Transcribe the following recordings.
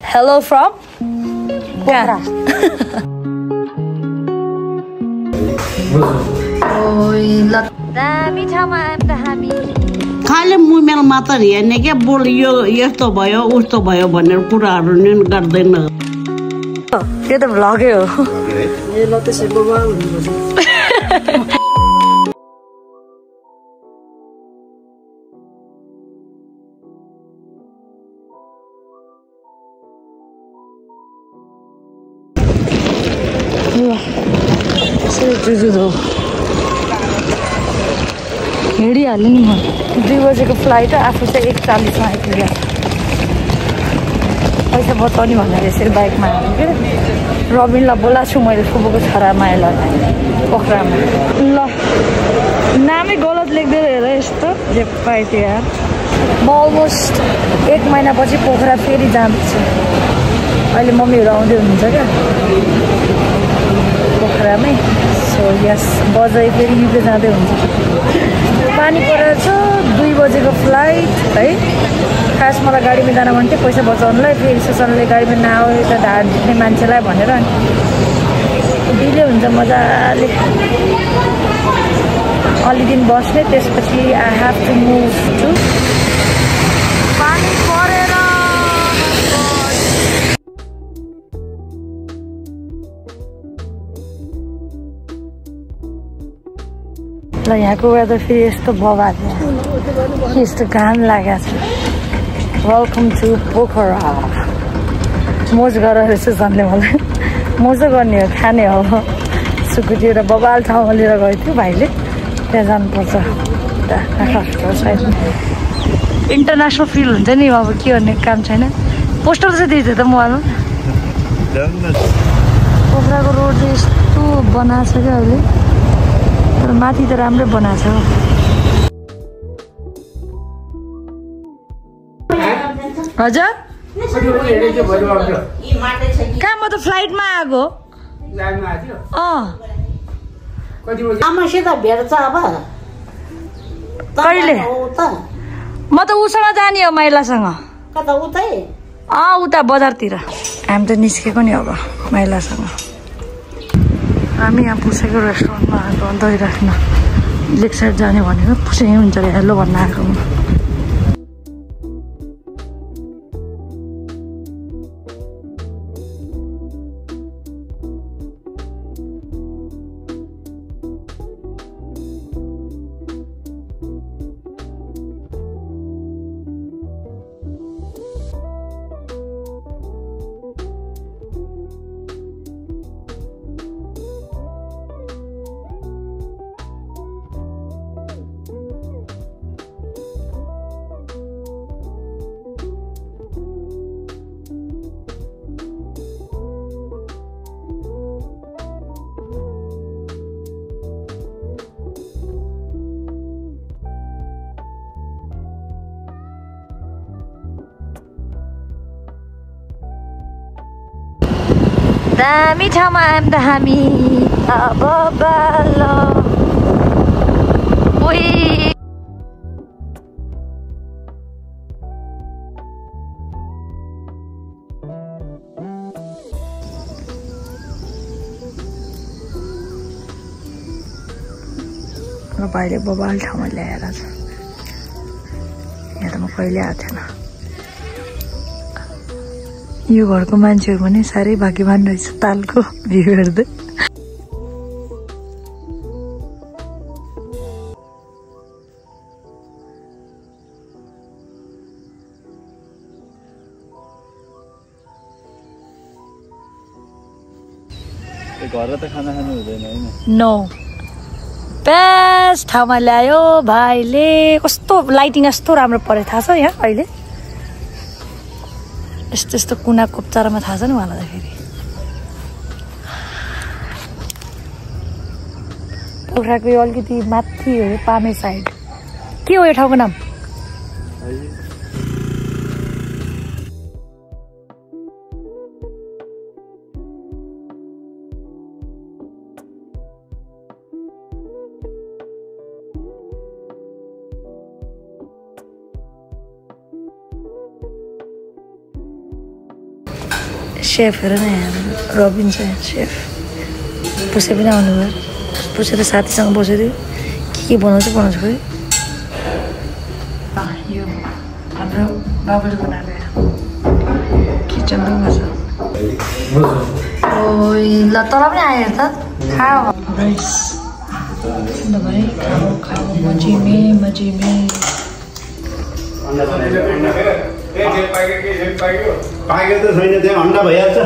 Hello from? Kहाँ? दामी ठाउँमा आयौँ त हामी। खालि मुमेल मात्र हेर्ने क्या बोल यो यस्तो भयो उस्तो भयो भनेर कुराहरू नि गर्दैन। यो त भ्लगै हो। ए ल त्यसै बबाल हुनुपर्छ। हिँडिहाल्यो नि म 2 बजेको फ्लाइट आफू चाहिँ 1:40मा आइपुग्यो। पैसा बचाउने भनेर यसरी बाइकमा आएको क्या। रबिनलाई बोलाएको छु मैले फुपूको छोरा मायालाई पोखरामा। ल नामै गलत लेख्दै हेर यस्तो जे पाएँ त्यो यार। म अलमोस्ट 1 महिनापछि पोखरा फेरि जान्छु। अहिले मम्मीहरू आउँदै हुनुहुन्छ क्या पोखरामै। सो यस बजाइ फेरि युके जाँदै हुन्छ। पानी परेर छ 2 बजेको फ्लाइट है। खास मलाई गाडीमा जान मन थियो पैसा बचाउनुलाई। फेरि सुसनले गाडीमा नआऊ यता ढाड दुख्ने मान्छेलाई भनेर डिले हुन्छ मजाले। अलि दिन बस्ने त्यसपछि I have to move to. पानी परेर ल यहाँको वेदर फेरि यस्तो बवाल यस्तो घाम लागेको छ। Welcome to Pokhara. मोज गरेर रहेछ झन्डै मलाई। मोजो गर्ने हो खाने हो। सुकुटी एउटा बबाल ठाउँमा लिएर गएको थियो भाइले। त्यहाँ जानुपर्छ। इन्टरनेसनल फिल हुन्छ नि अब के गर्ने काम छैन। पोस्टर चाहिँ दिएछ त मोबाइलमा। पोखराको रोड चाहिँ यस्तो बनाएको छ क्या अहिले। तर माथि त राम्रै बनाएको छ। हजुर कहाँ म त फ्लाइटमा आएको। आमासित भेट्छ अब कहिले? म त उसँग जाने हो माइलासँग। कता उतै? उता बजारतिर। हामी त निस्केको नि अब माइलासँग। हामी यहाँ पुसेको रेस्टुरेन्टमा आएको दही राख्न। लेक साइड जाने भनेको पुसै हुन्छ अरे हेलो भन्न आएको म। दामी ठाउँमा आयौँ त हामी। अब बाल उही भाइले बबाल ठाउँमा ल्याएर छ। यहाँ त म कहिले आएको थिएन। यो घरको मान्छेहरू पनि साह्रै भाग्यवान रहेछ तालको भ्यू हेर्दै। घर त खाना खानु हुँदैन हैन। नो बेस्ट ठाउँमा ल्यायो भाइले। कस्तो लाइटिङ यस्तो राम्रो परे थाहा छ यहाँ अहिले। यस्तो यस्तो कुना कोप्चारामा थाहा छ नि उहाँलाई फेरि। पोखराको यो अलिकति माथि हो पामे साइड। के हो यो ठाउँको नाम? सेफ हेर न यहाँ रबिन छ सेफ पुसे पनि आउनुभयो पुसे त साथीसँग बसेर के बनाउँछ खोइ यो हाम्रो बाबुले बनाएको किचन रुममा छ ल तल पनि आयो त खाऊ राइस भाइ खाऊ मजे में पाकेको त छैन त्यहाँ अन्डा भइहाल्छ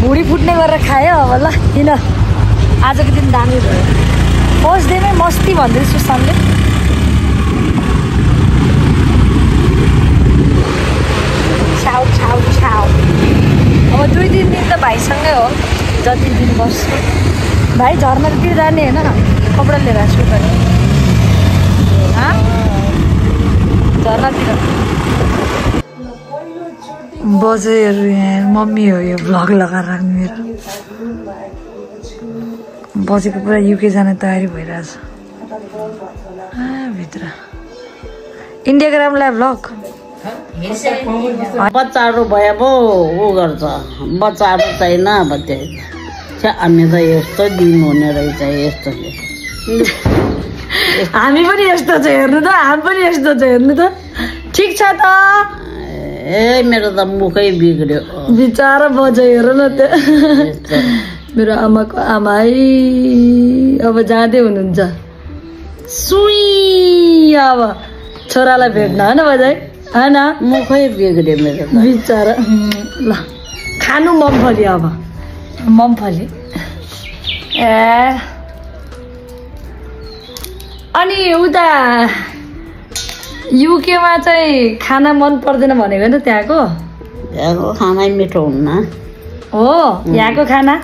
बुढी फुट्ने गरेर खायो अब ल किन आजको दिन दामी भयो फर्स्ट डेमै मस्ती भन्दै सुशान्तले छाउ छाउ छाउ अब 2-3 दिन त भाइसँगै हो जति दिन बस्छु भाइ झर्नातिर जाने होइन कपडा लिएर आएको छु झर्नातिर बजेहरू यहाँ मम्मी हो यो भ्लग लगाएर राख्नु मेरो बजेको पुरा युके जाने तयारी भइरहेछ भित्र इन्डियाको राम्रोलाई भ्लग बच्चाहरू भए पो ऊ गर्छ बच्चाहरू छैन अब त्यही हामी त यस्तो दिन हुने रहेछ यस्तोले हामी पनि यस्तो छ हेर्नु त हामी पनि यस्तो छ हेर्नु त ठिक छ त ए मेरो त मुखै बिग्रियो बिचारा बजे हेर न त मेरो आमाको आमा है अब जाँदै हुनुहुन्छ सुई अब छोरालाई भेट्न होइन बजाइ होइन मुखै बिग्रियो मेरो बिचारा ल खानु मम्फली अब मम्फली ए अनि उता युकेमा चाहिँ खाना मन पर्दैन भनेको नि त त्यहाँको खानै मिठो हुन्न हो यहाँको खाना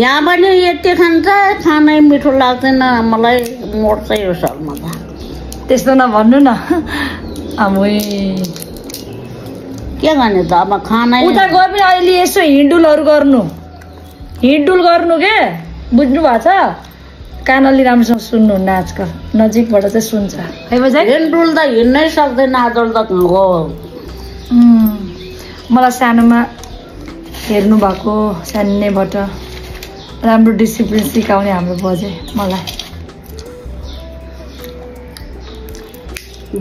यहाँ पनि यति खान्छ खानै मिठो लाग्दैन मलाई मोड्छ यो सालमा त त्यस्तो नभन्नु न के गर्ने त अब खानै उता गए पनि अहिले यसो हिँडुलहरू गर्नु के बुझ्नु भएको छ कानले राम्रोसँग सुन्नुहुन्न आजकल नजिकबाट चाहिँ सुन्छ है बजाइ हिँडुल त हिँड्नै सक्दैन आजकल त हो मलाई सानोमा हेर्नु भएको सानैबाट राम्रो डिसिप्लिन सिकाउने हाम्रो बजे मलाई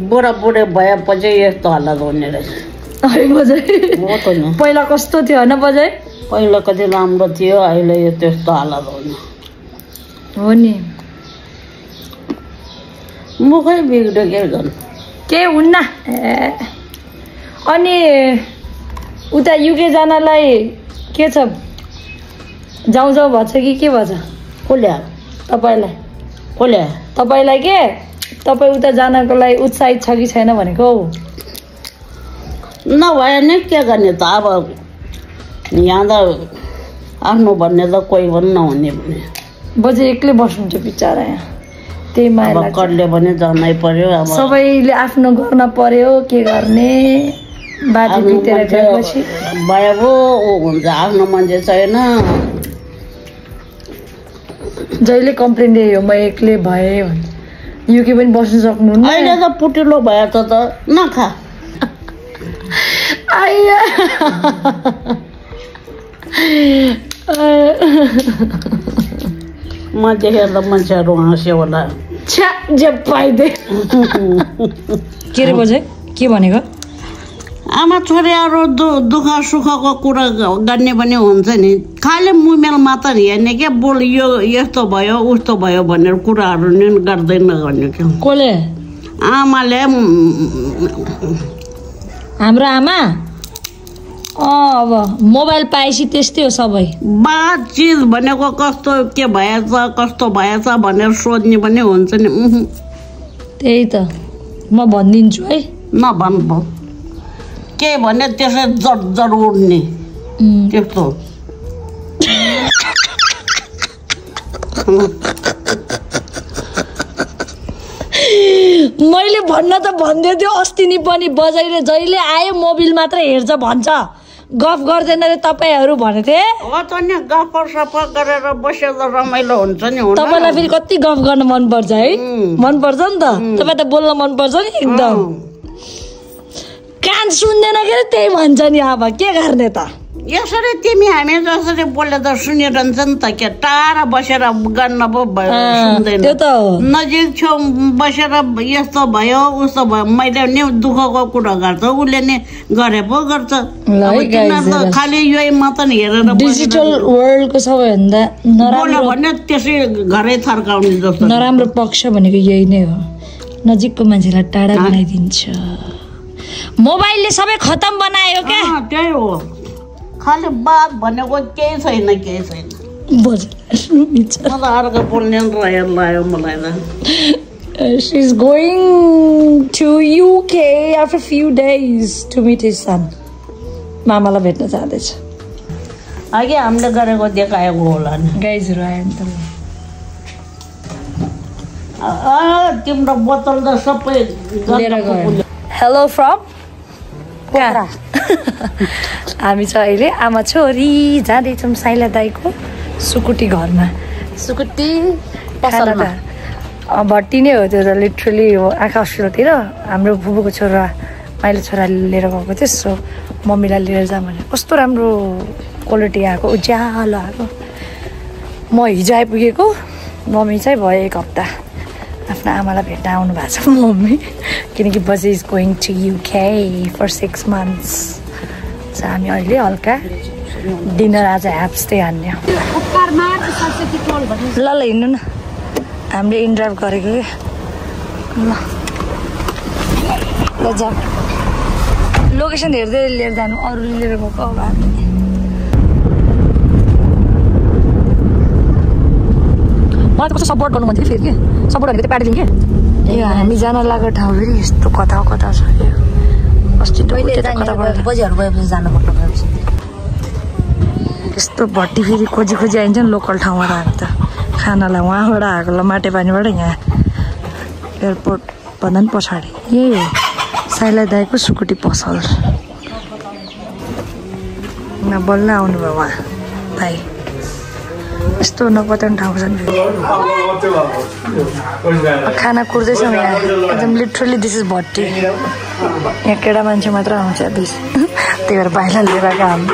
बुढाबुढी भएपछि यस्तो हालत हुने रहेछ है बजाइ पहिला कस्तो थियो होइन बजाइ पहिला कति राम्रो थियो अहिले यो त्यस्तो हालत हुने हो नि मुखै बिग्रियो के गर्नु के हुन्न अनि उता युके जानलाई के छ जाउँ भन्छ कि के भन्छ कसले तपाईँलाई के तपाईँ उता जानको लागि उत्साहित छ कि छैन भनेको नभए नि के गर्ने त अब यहाँ त आफ्नो भन्ने त कोही पनि नहुने भने बजे एक्लै बस्नुहुन्छ बिचारा यहाँ त्यही माया करले पनि जानै पर्यो अब सबैले आफ्नो गर्न पर्यो के गर्ने बाटो बितेर गएपछि भयो ऊ हुन्छ आफ्नो मान्छे छैन जहिले कम्प्लेन दियो म एक्लै भएँ भने युके पनि बस्नु सक्नुहुन्न अहिले त पुटिलो भयो त नखा आइया म देखेर त मान्छेहरू हाँस्यो होला छ्या जे पाइदे के रे बजे के भनेको आमा छोरीहरू दुःख सुखको कुरा गर्ने पनि हुन्छ नि खालि मुमेल मात्र हेर्ने क्या बोल यो यस्तो भयो उस्तो भयो भनेर कुराहरू नि गर्दैन गर्ने क्या कसले आमाले हाम्रो आमा अब मोबाइल पाएपछि त्यस्तै हो सबै बात चिज भनेको कस्तो के भएछ कस्तो भएछ भनेर सोध्ने पनि हुन्छ नि त्यही त म भनिदिन्छु है नभन्नु के भने त्यसै जड उड्ने त्यस्तो मैले भन्न त भन्दै थियो अस्ति नि पनि बजाइले जहिले आयो मोबाइल मात्र हेर्छ भन्छ गफ गर्दैन रे तपाईँहरू भनेथे हो त नि गफ सफा गरेर बसेर रमाइलो हुन्छ नि तपाईँलाई फेरि कति गफ गर्न मनपर्छ है मनपर्छ नि त तपाईँ त बोल्न मनपर्छ नि एकदम कान सुन्दैन के त्यही भन्छ नि अब के गर्ने त यसरी तिमी हामी जसरी बोले त सुनिरहन्छ नि त के टाढा बसेर गर्न पो सुन्दैन त्यो त हो नजिक छेउ बसेर यस्तो भयो उस्तो भयो मैले नि दुःखको कुरा गर्छ उसले नि गरे पो गर्छ तिनीहरू त खालि यही मात्र हेरेर डिजिटल वर्ल्डको सबैभन्दा बोल्यो भने त्यसै घरै थर्काउने जस्तो नराम्रो पक्ष भनेको यही नै हो नजिकको मान्छेलाई टाढा बनाइदिन्छ मोबाइलले सबै खतम बनायो क्या त्यही हो खालि बात भनेको केही छैन मलाई अर्को बोल्ने लाग्यो मलाई त She's going to UK after a few days to meet his son. मामालाई भेट्न जाँदैछ अघि हामीले गरेको देखाएको होला नि गाइजहरू आयो नि त तिम्रो बोतल त सबै लिएर गयो हेलो फ्रम हामी चाहिँ अहिले आमा छोरी जाँदैछौँ साइला दाईको सुकुटी घरमा सुकुटी पसलमा भट्टी नै हो त्यो त लिटरली हो आँखा हस्पिटलतिर हाम्रो बुबुको छोरा माइलो छोराले लिएर गएको थियो सो मम्मीलाई लिएर जाऊँ भने कस्तो राम्रो क्वालिटी आएको उज्यालो आएको म हिजो आइपुगेको मम्मी चाहिँ भयो 1 हप्ता आफ्नो आमालाई भेट्न आउनु भएको छ मम्मी किनकि बजे is going to UK for 6 months so हामी अहिले हल्का डिनर आज ह्याप्स्टे हान्ने ल हिँड्नु न हामीले इनड्राइभ गरेको ल जाऊ लोकेसन हेर्दै लिएर जानु अरूले लिएर गएको अब हामी मलाई त कस्तो सपोर्ट गर्नु मन थियो फेरि के सपोर्ट गरेको त्यो प्याडिदिउँ के ए हामी जान लागेको ठाउँ फेरि यस्तो कता छ अस्ति बजीहरू गएपछि जानुपर्छ यस्तो भट्टी फेरि खोजी आइन्छ नि लोकल ठाउँमा त हामी त खानालाई वहाँबाट आएको ल माटेपानीबाट यहाँ एयरपोर्ट भन्दा पनि पछाडि यही हो साइला दाईको सुकुटी पसल बल्ल आउनुभयो उहाँ भाइ यस्तो नपत्याउने ठाउँ छ नि खाना कुर्दैछौँ यहाँ एकदम लिटरली दिस इज भट्टी यहाँ केटा मान्छे मात्र आउँछ त्यही भएर बाहिर लिएर आएको हामी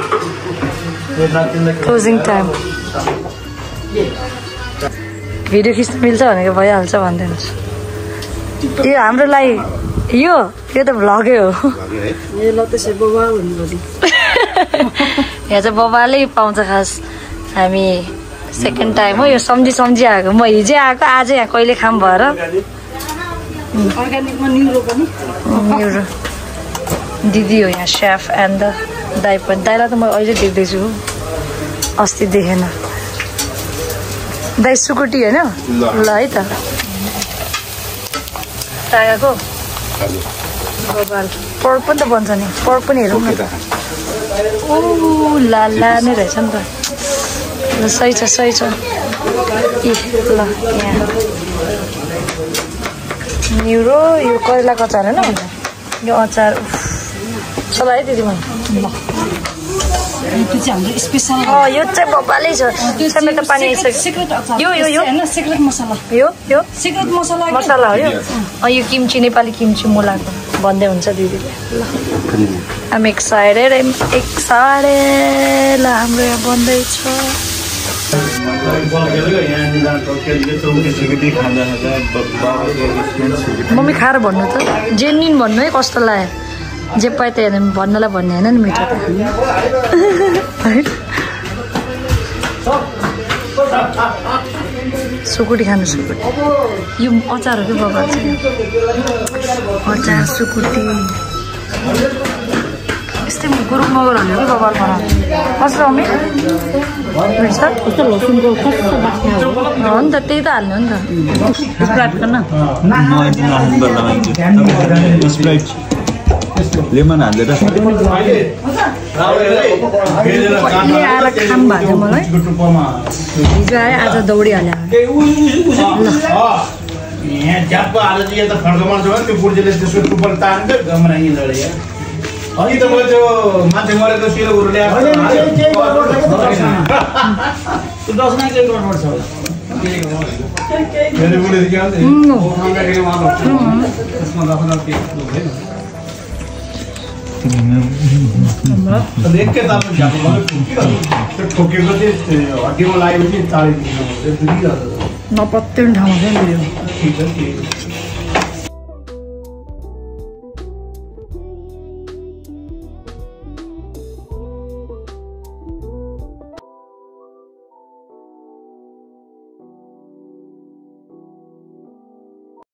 क्लोजिङ टाइम भिडियो खिच्न मिल्छ भनेको भइहाल्छ भन्दै हुन्छ यो हाम्रो लागि यो त भ्लगै हो यहाँ चाहिँ बबाले पाउँछ खास हामी सेकेन्ड टाइम हो यो सम्झी आएको म हिजै आएको आज यहाँ कहिले खाम भएर न्युरो दिदी हो यहाँ सेफ एन्ड द दाई पनि दाईलाई त म अहिले देख्दैछु अस्ति देखेन दाई सुकुटी होइन ल है त तागाको बबाल पर्क पनि त बन्छ नि पर्क पनि हेरौँ न ऊ लाला नै रहेछ नि त ल सही छ ए ल यहाँ न्युरो यो करेलाको अचार होइन यो अचार चल है दिदी मैले यो चाहिँ बबालै छ टमेटो पानी आइसक्यो यो मसला हो यो किम्ची नेपाली किम्ची मुलाको भन्दै हुन्छ दिदीले ल आम एक्साइटेड ल हाम्रो यहाँ बन्दैछ मम्मी खाएर भन्नु त जेन्युन भन्नु है कस्तो लाग्यो जे पाए त हेर्नु भन्नलाई भन्ने होइन नि मिठो त सुकुटी खानु सुकुटी यो अचार हो कि बबाल चाहिँ अचार सुकुटी यस्तै गुरुङ मगर हाल्यो कि बबाल बनाउनु कस्तो मम्मी हो नि त त्यही त हाल्नु हो नि त लेमन हालेर आएर खाम भएको मलाई हिजो आयो आज दौडिहाल्यो अघि त मैले त्यो मान्छे मरेको सिरो गुरु ल्याएको दसमा केही गर्नुपर्छ होला मेरो बुढी के भन्छ त्यसमा दसमा के हुँदैन एकै तालमा झ्याप ठोकिरहनु त्यो ठोकेको चाहिँ हड्डीमा लागेपछि चालिदिनु नपत्याउने ठाउँमा चाहिँ ठिक छ